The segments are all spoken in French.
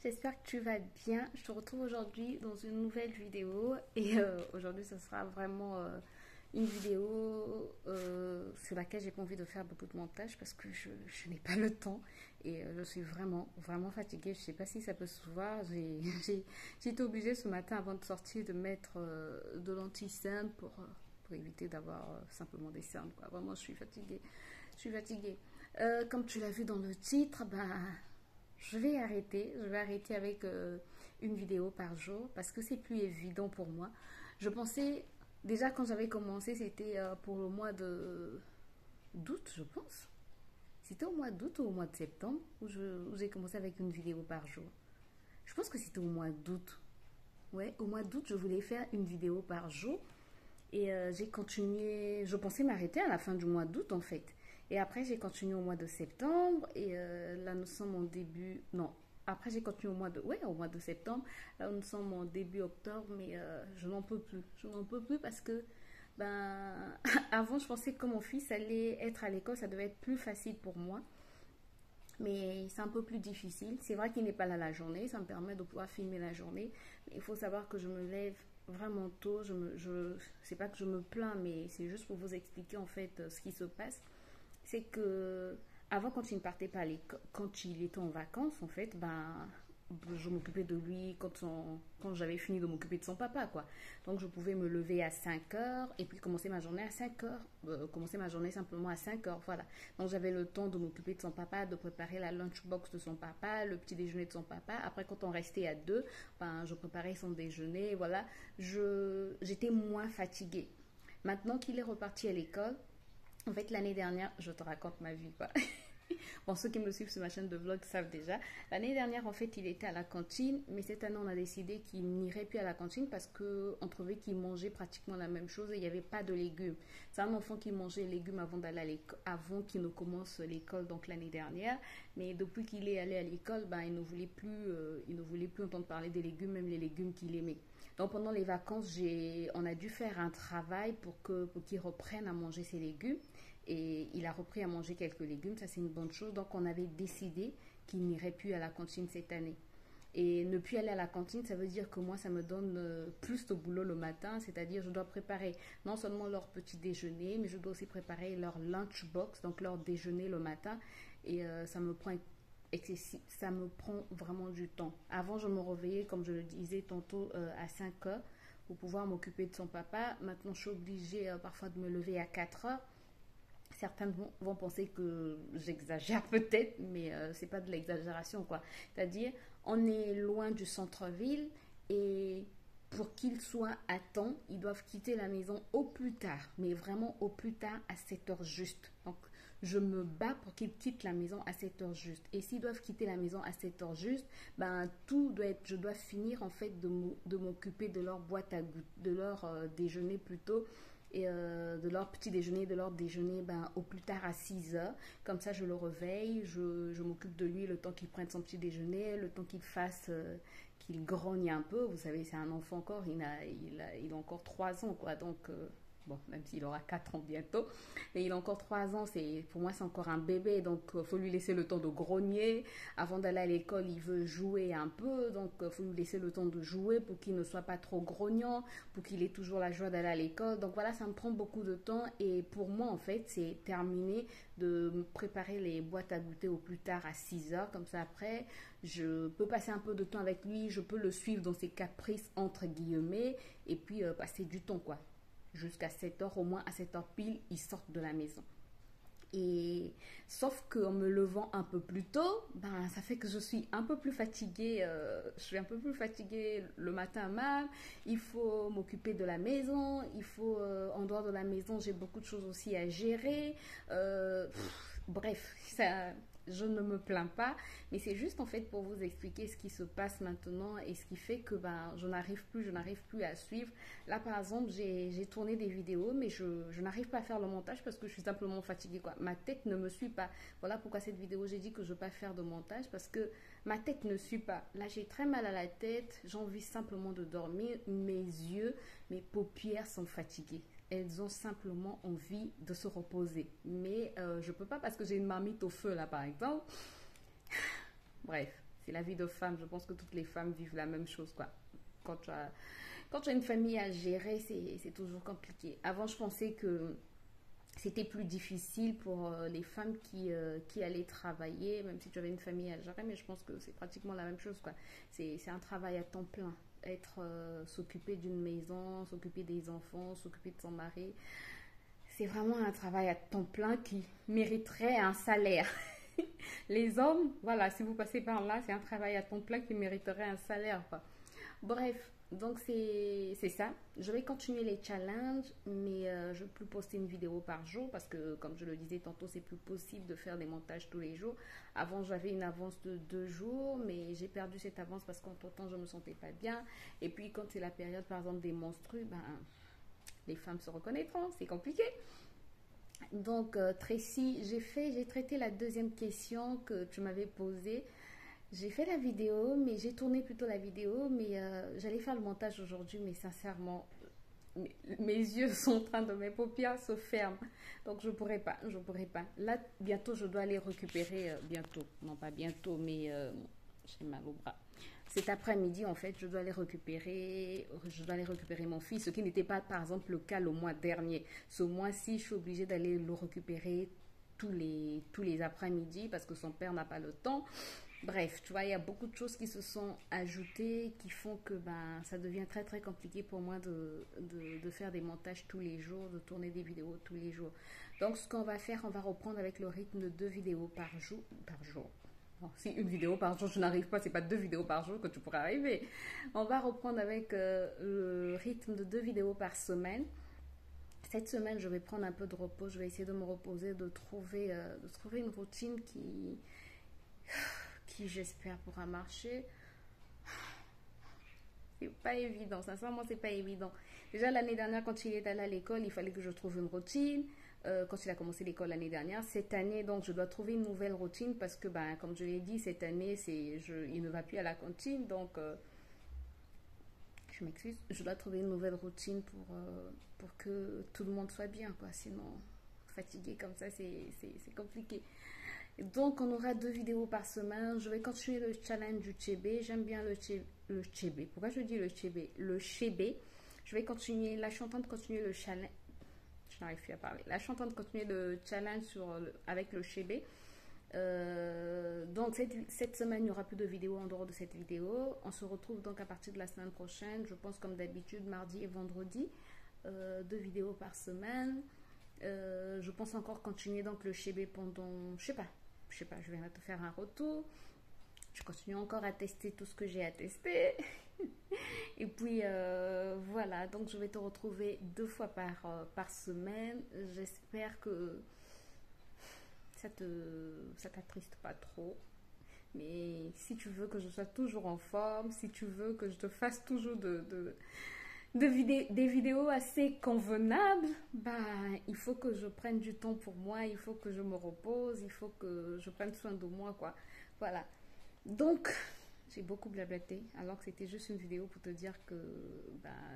j'espère que tu vas bien. Je te retrouve aujourd'hui dans une nouvelle vidéo et aujourd'hui ce sera vraiment une vidéo sur laquelle j'ai pas envie de faire beaucoup de montage parce que je n'ai pas le temps et je suis vraiment fatiguée. Je sais pas si ça peut se voir. J'ai été obligée ce matin avant de sortir de mettre de l'anti-cerne pour éviter d'avoir simplement des cernes, quoi. Vraiment, je suis fatiguée. Je suis fatiguée. Comme tu l'as vu dans le titre, je vais arrêter. Je vais arrêter avec une vidéo par jour parce que c'est plus évident pour moi. Je pensais, déjà quand j'avais commencé, c'était pour le mois de d'août, je pense. C'était au mois d'août ou au mois de septembre où j'ai commencé avec une vidéo par jour. Je pense que c'était au mois d'août. Ouais, au mois d'août, je voulais faire une vidéo par jour. Et j'ai continué, je pensais m'arrêter à la fin du mois d'août en fait. Et après j'ai continué au mois de septembre et là nous sommes en début, non, après j'ai continué au mois de, ouais, au mois de septembre. Là nous sommes en début octobre mais je n'en peux plus. Je n'en peux plus parce que avant je pensais que mon fils allait être à l'école, ça devait être plus facile pour moi. Mais c'est un peu plus difficile. C'est vrai qu'il n'est pas là la journée, ça me permet de pouvoir filmer la journée. Mais il faut savoir que je me lève vraiment tôt. C'est pas que je me plains, mais c'est juste pour vous expliquer en fait ce qui se passe. C'est que avant, quand il ne partait pas à l'école, quand il était en vacances, en fait, je m'occupais de lui quand j'avais fini de m'occuper de son papa, quoi. Donc, je pouvais me lever à 5 heures et puis commencer ma journée à 5 heures. Commencer ma journée simplement à 5 heures, voilà. Donc, j'avais le temps de m'occuper de son papa, de préparer la lunchbox de son papa, le petit déjeuner de son papa. Après, quand on restait à deux, je préparais son déjeuner, voilà. J'étais moins fatiguée. Maintenant qu'il est reparti à l'école, en fait, l'année dernière, je te raconte ma vie, quoi. Bon, ceux qui me suivent sur ma chaîne de vlog savent déjà. L'année dernière, en fait, il était à la cantine, mais cette année, on a décidé qu'il n'irait plus à la cantine parce qu'on trouvait qu'il mangeait pratiquement la même chose et il n'y avait pas de légumes. C'est un enfant qui mangeait les légumes avant d'aller à l'école, avant qu'il ne commence l'école, donc l'année dernière. Mais depuis qu'il est allé à l'école, il ne voulait plus entendre parler des légumes, même les légumes qu'il aimait. Donc pendant les vacances, on a dû faire un travail pour qu'il reprenne à manger ses légumes. Et il a repris à manger quelques légumes, ça c'est une bonne chose. Donc on avait décidé qu'il n'irait plus à la cantine cette année. Et ne plus aller à la cantine, ça veut dire que moi, ça me donne plus de boulot le matin. C'est-à-dire, je dois préparer non seulement leur petit déjeuner, mais je dois aussi préparer leur lunchbox, donc leur déjeuner le matin. Et ça me prend excessif, ça me prend vraiment du temps. Avant, je me réveillais, comme je le disais tantôt, à 5 heures pour pouvoir m'occuper de son papa. Maintenant, je suis obligée parfois de me lever à 4 heures. Certains vont penser que j'exagère peut-être, mais c'est pas de l'exagération, quoi. C'est-à-dire, on est loin du centre-ville et pour qu'ils soient à temps, ils doivent quitter la maison au plus tard, mais vraiment au plus tard à 7 heures juste. Donc, je me bats pour qu'ils quittent la maison à 7 heures juste. Et s'ils doivent quitter la maison à 7 heures juste, je dois finir en fait de m'occuper de leur boîte à goûter, de leur déjeuner plutôt et de leur petit déjeuner, de leur déjeuner au plus tard à 6 heures. Comme ça, je le réveille, je m'occupe de lui le temps qu'il prenne son petit déjeuner, le temps qu'il fasse, qu'il grogne un peu. Vous savez, c'est un enfant encore, il a encore 3 ans, quoi. Donc, bon, même s'il aura 4 ans bientôt, mais il a encore 3 ans, pour moi c'est encore un bébé, donc il faut lui laisser le temps de grogner. Avant d'aller à l'école, il veut jouer un peu, donc il faut lui laisser le temps de jouer pour qu'il ne soit pas trop grognant, pour qu'il ait toujours la joie d'aller à l'école. Donc voilà, ça me prend beaucoup de temps et pour moi en fait c'est terminé de me préparer les boîtes à goûter au plus tard à 6 heures, comme ça après je peux passer un peu de temps avec lui, je peux le suivre dans ses caprices entre guillemets et puis passer du temps, quoi, jusqu'à 7 heures, au moins à 7 heures pile, ils sortent de la maison. Et sauf qu'en me levant un peu plus tôt, ça fait que je suis un peu plus fatiguée. Je suis un peu plus fatiguée le matin même. Il faut m'occuper de la maison. En dehors de la maison, j'ai beaucoup de choses aussi à gérer. Bref, je ne me plains pas, mais c'est juste en fait pour vous expliquer ce qui se passe maintenant et ce qui fait que je je n'arrive plus à suivre. Là par exemple, j'ai tourné des vidéos, mais je n'arrive pas à faire le montage parce que je suis simplement fatiguée, quoi. Ma tête ne me suit pas. Voilà pourquoi cette vidéo, j'ai dit que je ne vais pas faire de montage parce que ma tête ne suit pas. Là, j'ai très mal à la tête, j'ai envie simplement de dormir. Mes yeux, mes paupières sont fatiguées. Elles ont simplement envie de se reposer. Mais je ne peux pas parce que j'ai une marmite au feu là par exemple. Bref, c'est la vie de femme. Je pense que toutes les femmes vivent la même chose, quoi. Quand tu as une famille à gérer, c'est toujours compliqué. Avant, je pensais que c'était plus difficile pour les femmes qui allaient travailler, même si tu avais une famille à gérer, mais je pense que c'est pratiquement la même chose, quoi. C'est un travail à temps plein. S'occuper d'une maison, s'occuper des enfants, s'occuper de son mari. C'est vraiment un travail à temps plein qui mériterait un salaire. Les hommes, voilà, si vous passez par là, c'est un travail à temps plein qui mériterait un salaire, quoi. Bref, donc c'est ça. Je vais continuer les challenges, mais je ne vais plus poster une vidéo par jour parce que, comme je le disais tantôt, c'est plus possible de faire des montages tous les jours. Avant, j'avais une avance de 2 jours, mais j'ai perdu cette avance parce qu'entre-temps, je ne me sentais pas bien. Et puis, quand c'est la période, par exemple, des menstrues, ben, les femmes se reconnaîtront, c'est compliqué. Donc, Tracy, j'ai traité la deuxième question que tu m'avais posée. J'ai fait la vidéo, mais j'ai tourné plutôt la vidéo, mais j'allais faire le montage aujourd'hui, mais sincèrement, mes yeux sont en train de, mes paupières se ferment. Donc je pourrais pas. Là, bientôt, je dois aller récupérer, bientôt, non pas bientôt, mais j'ai mal au bras. Cet après-midi, en fait, je dois aller récupérer mon fils, ce qui n'était pas, par exemple, le cas le mois dernier. Ce mois-ci, je suis obligée d'aller le récupérer tous les après-midi parce que son père n'a pas le temps. Bref, tu vois, il y a beaucoup de choses qui se sont ajoutées qui font que ça devient très très compliqué pour moi de faire des montages tous les jours, de tourner des vidéos tous les jours. Donc, ce qu'on va faire, on va reprendre avec le rythme de 2 vidéos par jour. Bon, si une vidéo par jour, je n'arrive pas, c'est pas 2 vidéos par jour que tu pourras arriver. On va reprendre avec le rythme de 2 vidéos par semaine. Cette semaine, je vais prendre un peu de repos. Je vais essayer de me reposer, de trouver une routine qui j'espère pourra marcher. C'est pas évident, sincèrement, c'est pas évident. Déjà, l'année dernière, quand il est allé à l'école, il fallait que je trouve une routine. Quand il a commencé l'école l'année dernière, cette année, donc, je dois trouver une nouvelle routine parce que, comme je l'ai dit, cette année, il ne va plus à la cantine. Donc, je m'excuse, je dois trouver une nouvelle routine pour que tout le monde soit bien, quoi. Sinon, fatigué comme ça, c'est compliqué. Donc, on aura 2 vidéos par semaine. Je vais continuer le challenge du Chébé. J'aime bien le Chébé. Pourquoi je dis le Chébé? Le Chébé. Je vais continuer. Là, je suis en train de continuer le challenge. Je n'arrive plus à parler. Là, je suis en train de continuer le challenge avec le Chébé. Donc, cette semaine, il n'y aura plus de vidéos en dehors de cette vidéo. On se retrouve donc à partir de la semaine prochaine. Je pense, comme d'habitude, mardi et vendredi. 2 vidéos par semaine. Je pense encore continuer donc le Chébé pendant, je sais pas, je vais te faire un retour. Je continue encore à tester tout ce que j'ai à tester. Et puis voilà, donc je vais te retrouver 2 fois par semaine. J'espère que ça t'attriste pas trop. Mais si tu veux que je sois toujours en forme, si tu veux que je te fasse toujours des vidéos assez convenables, il faut que je prenne du temps pour moi, il faut que je me repose, il faut que je prenne soin de moi, quoi. Voilà. Donc, j'ai beaucoup blablaté, alors que c'était juste une vidéo pour te dire que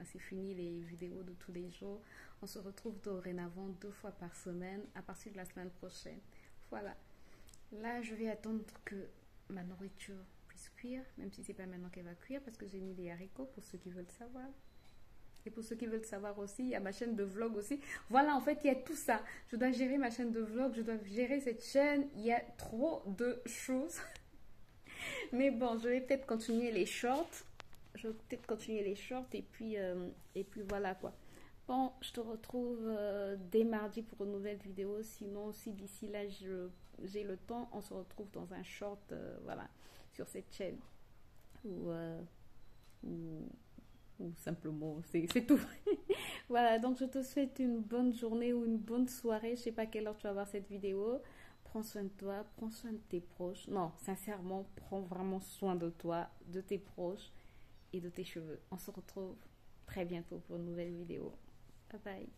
c'est fini les vidéos de tous les jours. On se retrouve dorénavant 2 fois par semaine, à partir de la semaine prochaine. Voilà. Là, je vais attendre que ma nourriture puisse cuire, même si c'est pas maintenant qu'elle va cuire, parce que j'ai mis des haricots pour ceux qui veulent savoir. Et pour ceux qui veulent savoir aussi, il y a ma chaîne de vlog aussi. Voilà, en fait, il y a tout ça. Je dois gérer ma chaîne de vlog, je dois gérer cette chaîne. Il y a trop de choses. Mais bon, je vais peut-être continuer les shorts. Et puis voilà, quoi. Bon, je te retrouve dès mardi pour une nouvelle vidéo. Sinon, si d'ici là, j'ai le temps, on se retrouve dans un short, voilà, sur cette chaîne. Ou simplement, c'est tout. Voilà, donc je te souhaite une bonne journée ou une bonne soirée. Je sais pas à quelle heure tu vas voir cette vidéo. Prends soin de toi, prends soin de tes proches. Non, sincèrement, prends vraiment soin de toi, de tes proches et de tes cheveux. On se retrouve très bientôt pour une nouvelle vidéo. Bye bye.